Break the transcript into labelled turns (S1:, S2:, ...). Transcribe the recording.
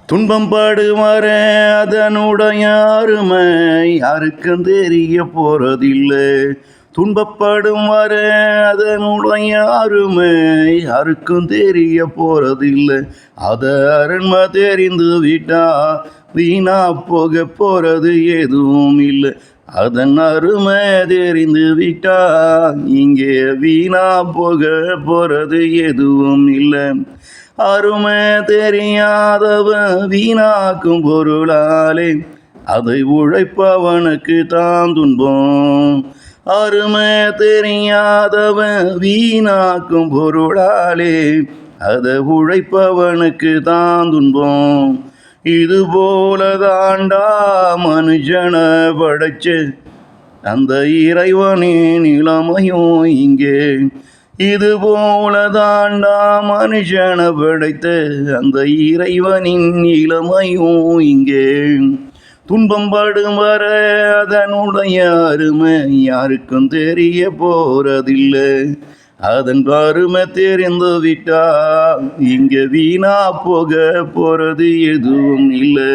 S1: துன்பம் பாடுவார அதனுடைய அருமை யாருக்கும் தெரிய போறதில்லை. துன்பப்படும் வர அதனுடைய அருமை யாருக்கும் தெரிய போறதில்லை. அத அருண்மை தெரிந்து விட்டா வீணா போக போறது எதுவும் இல்லை. அதன் அருமை தெரிந்து விட்டா இங்கே வீணா போக போறது எதுவும் இல்லை. அருமை தெரியாதவன் வீணாக்கும் பொருளாலே அதை உழைப்பவனுக்கு தான் துன்பம். அருமை தெரியாதவன் வீணாக்கும் பொருளாலே அதை உழைப்பவனுக்கு தான் துன்பம். இது போல தாண்டா மனுஷன படைச்சு அந்த இறைவனின் நிலைமையும் இங்கே. இது போல தாண்டா மனுஷனை படைத்த அந்த இறைவனின் இளமையும் இங்கே. துன்பம் படும் வர அதனுடைய அருமை யாருக்கும் தெரிய போறதில்லை. அதன் அருமை தெரிந்து விட்டா இங்கே வீணா போக போறது எதுவும் இல்லை.